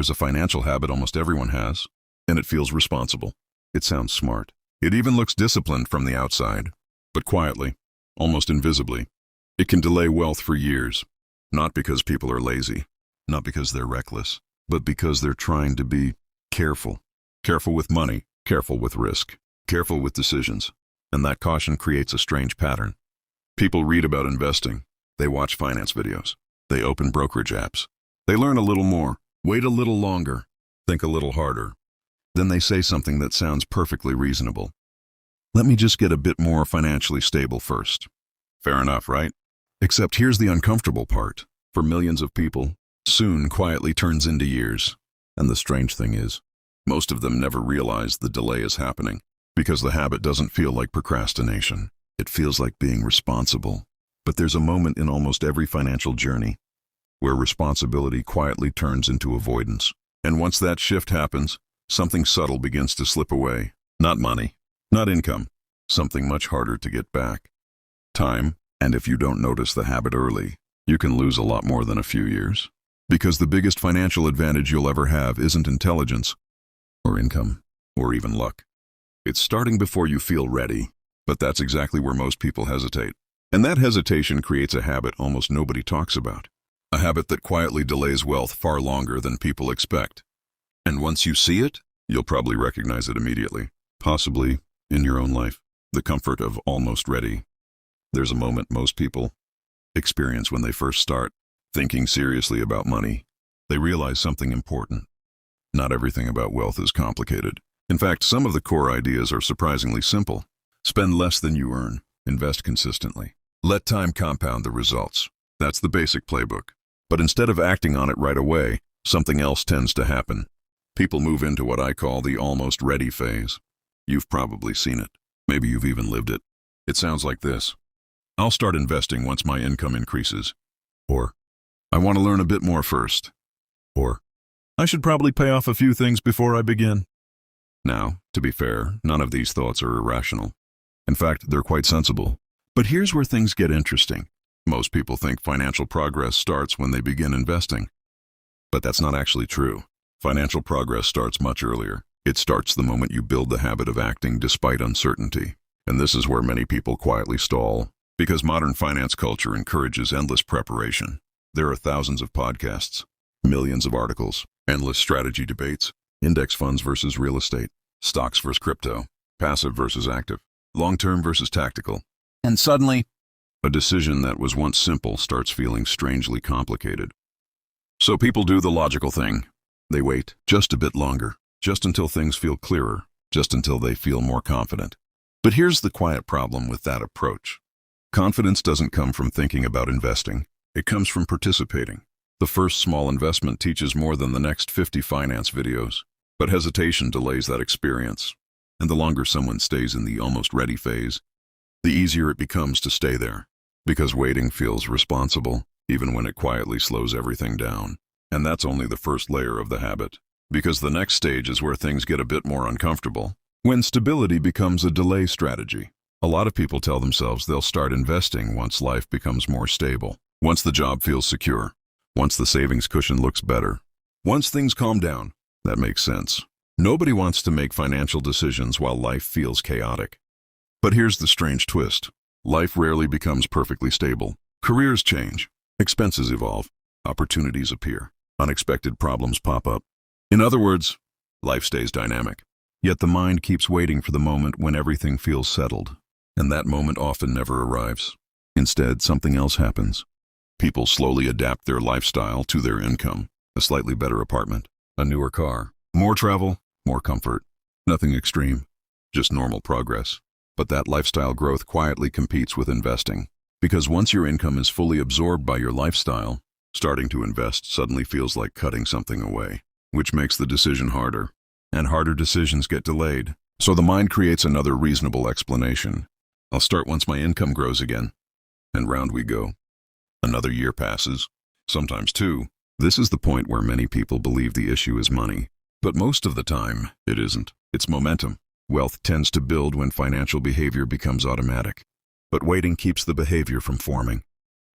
There's a financial habit almost everyone has, and it feels responsible. It sounds smart. It even looks disciplined from the outside. But quietly, almost invisibly, it can delay wealth for years. Not because people are lazy, not because they're reckless, but because they're trying to be careful. Careful with money, careful with risk, careful with decisions. And that caution creates a strange pattern. People read about investing. They watch finance videos. They open brokerage apps. They learn a little more, wait a little longer, think a little harder. Then they say something that sounds perfectly reasonable. Let me just get a bit more financially stable first. Fair enough, right? Except here's the uncomfortable part. For millions of people, soon quietly turns into years. And the strange thing is, most of them never realize the delay is happening because the habit doesn't feel like procrastination. It feels like being responsible. But there's a moment in almost every financial journey where responsibility quietly turns into avoidance. And once that shift happens, something subtle begins to slip away. Not money, not income, something much harder to get back. Time, and if you don't notice the habit early, you can lose a lot more than a few years. Because the biggest financial advantage you'll ever have isn't intelligence, or income, or even luck. It's starting before you feel ready, but that's exactly where most people hesitate. And that hesitation creates a habit almost nobody talks about. A habit that quietly delays wealth far longer than people expect. And once you see it, you'll probably recognize it immediately. Possibly in your own life. The comfort of almost ready. There's a moment most people experience when they first start thinking seriously about money. They realize something important. Not everything about wealth is complicated. In fact, some of the core ideas are surprisingly simple. Spend less than you earn. Invest consistently. Let time compound the results. That's the basic playbook. But instead of acting on it right away, something else tends to happen. People move into what I call the almost ready phase. You've probably seen it. Maybe you've even lived it. It sounds like this. I'll start investing once my income increases. Or, I want to learn a bit more first. Or, I should probably pay off a few things before I begin. Now, to be fair, none of these thoughts are irrational. In fact, they're quite sensible. But here's where things get interesting. Most people think financial progress starts when they begin investing. But that's not actually true. Financial progress starts much earlier. It starts the moment you build the habit of acting despite uncertainty. And this is where many people quietly stall. Because modern finance culture encourages endless preparation. There are thousands of podcasts, millions of articles, endless strategy debates, index funds versus real estate, stocks versus crypto, passive versus active, long-term versus tactical. And suddenly, a decision that was once simple starts feeling strangely complicated. So people do the logical thing. They wait just a bit longer, just until things feel clearer, just until they feel more confident. But here's the quiet problem with that approach. Confidence doesn't come from thinking about investing. It comes from participating. The first small investment teaches more than the next 50 finance videos. But hesitation delays that experience. And the longer someone stays in the almost ready phase, the easier it becomes to stay there. Because waiting feels responsible, even when it quietly slows everything down. And that's only the first layer of the habit. Because the next stage is where things get a bit more uncomfortable. When stability becomes a delay strategy. A lot of people tell themselves they'll start investing once life becomes more stable. Once the job feels secure. Once the savings cushion looks better. Once things calm down. That makes sense. Nobody wants to make financial decisions while life feels chaotic. But here's the strange twist. Life rarely becomes perfectly stable. Careers change. Expenses evolve. Opportunities appear. Unexpected problems pop up. In other words, life stays dynamic. Yet the mind keeps waiting for the moment when everything feels settled. And that moment often never arrives. Instead, something else happens. People slowly adapt their lifestyle to their income. A slightly better apartment. A newer car. More travel. More comfort. Nothing extreme. Just normal progress. But that lifestyle growth quietly competes with investing. Because once your income is fully absorbed by your lifestyle, starting to invest suddenly feels like cutting something away, which makes the decision harder. And harder decisions get delayed. So the mind creates another reasonable explanation. I'll start once my income grows again. And round we go. Another year passes. Sometimes two. This is the point where many people believe the issue is money. But most of the time, it isn't. It's momentum. Wealth tends to build when financial behavior becomes automatic. But waiting keeps the behavior from forming.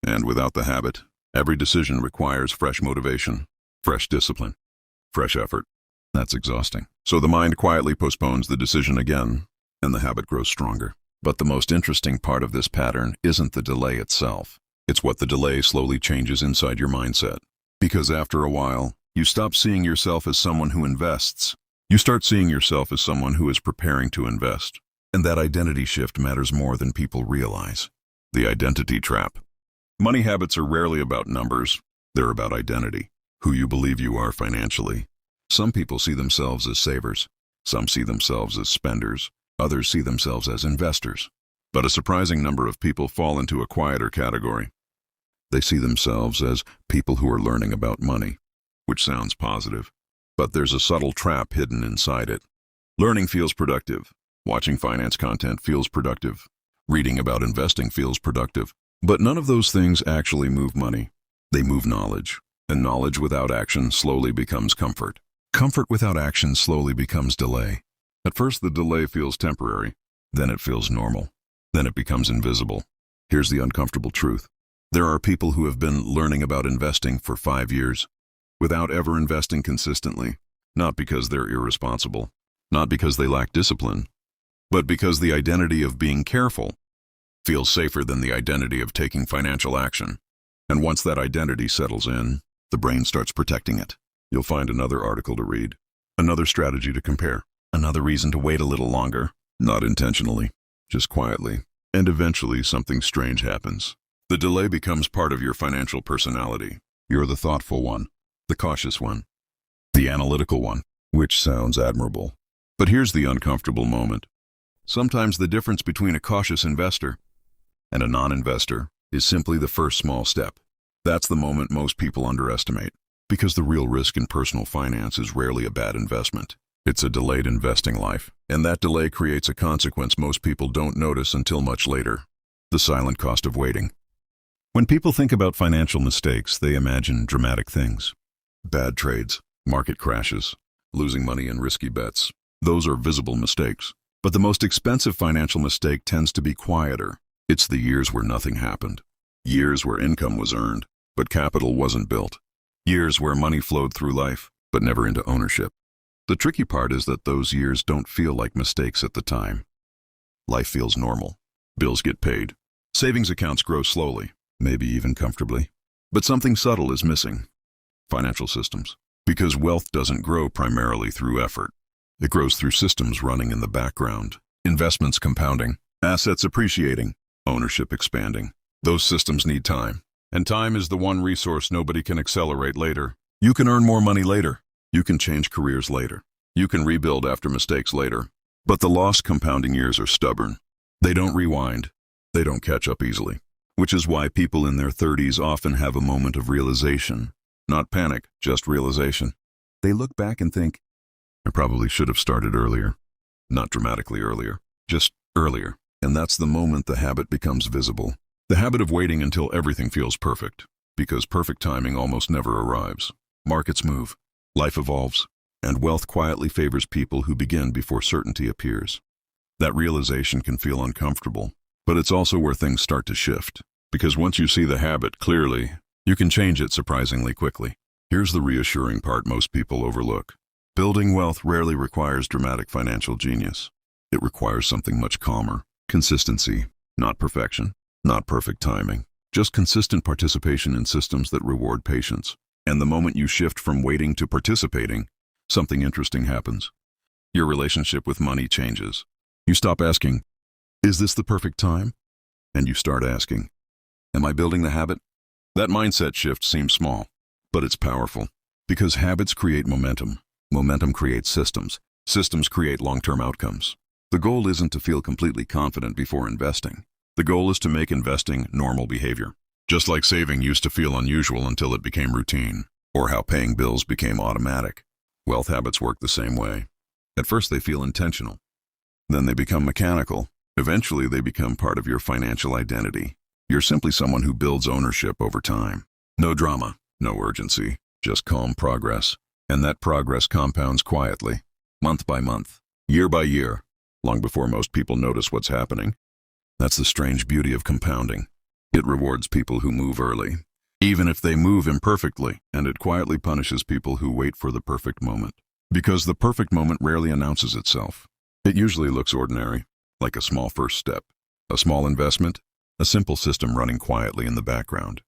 And without the habit, every decision requires fresh motivation, fresh discipline, fresh effort. That's exhausting. So the mind quietly postpones the decision again, and the habit grows stronger. But the most interesting part of this pattern isn't the delay itself. It's what the delay slowly changes inside your mindset. Because after a while, you stop seeing yourself as someone who invests. You start seeing yourself as someone who is preparing to invest. And that identity shift matters more than people realize. The identity trap. Money habits are rarely about numbers. They're about identity, who you believe you are financially. Some people see themselves as savers. Some see themselves as spenders. Others see themselves as investors. But a surprising number of people fall into a quieter category. They see themselves as people who are learning about money, which sounds positive. But there's a subtle trap hidden inside it. Learning feels productive. Watching finance content feels productive. Reading about investing feels productive. But none of those things actually move money. They move knowledge. And knowledge without action slowly becomes comfort. Comfort without action slowly becomes delay. At first, the delay feels temporary. Then it feels normal. Then it becomes invisible. Here's the uncomfortable truth. There are people who have been learning about investing for 5 years without ever investing consistently, not because they're irresponsible, not because they lack discipline, but because the identity of being careful feels safer than the identity of taking financial action. And once that identity settles in, the brain starts protecting it. You'll find another article to read, another strategy to compare, another reason to wait a little longer, not intentionally, just quietly. And eventually something strange happens. The delay becomes part of your financial personality. You're the thoughtful one, the cautious one, the analytical one, which sounds admirable. But here's the uncomfortable moment. Sometimes the difference between a cautious investor and a non-investor is simply the first small step. That's the moment most people underestimate, because the real risk in personal finance is rarely a bad investment. It's a delayed investing life, and that delay creates a consequence most people don't notice until much later: the silent cost of waiting. When people think about financial mistakes, they imagine dramatic things. Bad trades, market crashes, losing money in risky bets. Those are visible mistakes. But the most expensive financial mistake tends to be quieter. It's the years where nothing happened. Years where income was earned, but capital wasn't built. Years where money flowed through life, but never into ownership. The tricky part is that those years don't feel like mistakes at the time. Life feels normal. Bills get paid. Savings accounts grow slowly, maybe even comfortably. But something subtle is missing. Financial systems. Because wealth doesn't grow primarily through effort. It grows through systems running in the background. Investments compounding, assets appreciating, ownership expanding. Those systems need time. And time is the one resource nobody can accelerate later. You can earn more money later. You can change careers later. You can rebuild after mistakes later. But the lost compounding years are stubborn. They don't rewind. They don't catch up easily. Which is why people in their 30s often have a moment of realization. Not panic, just realization. They look back and think, I probably should have started earlier. Not dramatically earlier, just earlier. And that's the moment the habit becomes visible. The habit of waiting until everything feels perfect. Because perfect timing almost never arrives. Markets move, life evolves, and wealth quietly favors people who begin before certainty appears. That realization can feel uncomfortable, but it's also where things start to shift. Because once you see the habit clearly, you can change it surprisingly quickly. Here's the reassuring part most people overlook. Building wealth rarely requires dramatic financial genius. It requires something much calmer. Consistency, not perfection, not perfect timing. Just consistent participation in systems that reward patience. And the moment you shift from waiting to participating, something interesting happens. Your relationship with money changes. You stop asking, is this the perfect time? And you start asking, am I building the habit? That mindset shift seems small, but it's powerful. Because habits create momentum. Momentum creates systems. Systems create long-term outcomes. The goal isn't to feel completely confident before investing. The goal is to make investing normal behavior. Just like saving used to feel unusual until it became routine, or how paying bills became automatic. Wealth habits work the same way. At first they feel intentional. Then they become mechanical. Eventually they become part of your financial identity. You're simply someone who builds ownership over time. No drama, no urgency, just calm progress. And that progress compounds quietly, month by month, year by year, long before most people notice what's happening. That's the strange beauty of compounding. It rewards people who move early. even if they move imperfectly, and it quietly punishes people who wait for the perfect moment. Because the perfect moment rarely announces itself. It usually looks ordinary, like a small first step, a small investment, a simple system running quietly in the background.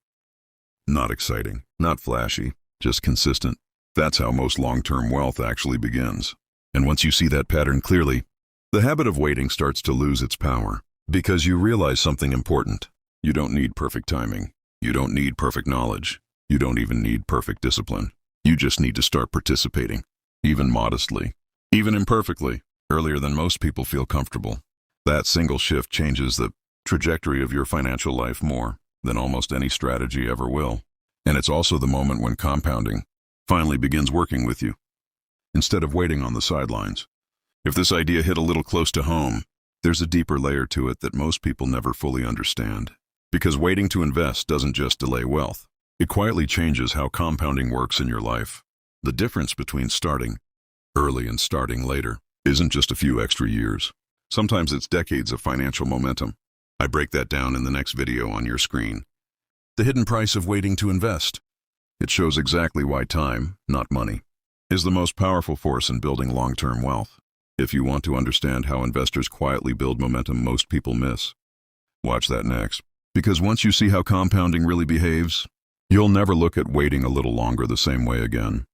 Not exciting, not flashy, just consistent. That's how most long-term wealth actually begins. And once you see that pattern clearly, the habit of waiting starts to lose its power. Because you realize something important. You don't need perfect timing. You don't need perfect knowledge. You don't even need perfect discipline. You just need to start participating, even modestly, even imperfectly, earlier than most people feel comfortable. That single shift changes the trajectory of your financial life more than almost any strategy ever will. And it's also the moment when compounding finally begins working with you, instead of waiting on the sidelines. If this idea hit a little close to home, there's a deeper layer to it that most people never fully understand. Because waiting to invest doesn't just delay wealth. It quietly changes how compounding works in your life. The difference between starting early and starting later isn't just a few extra years. Sometimes it's decades of financial momentum. I break that down in the next video on your screen. The hidden price of waiting to invest. It shows exactly why time, not money, is the most powerful force in building long-term wealth. If you want to understand how investors quietly build momentum most people miss, watch that next. Because once you see how compounding really behaves, you'll never look at waiting a little longer the same way again.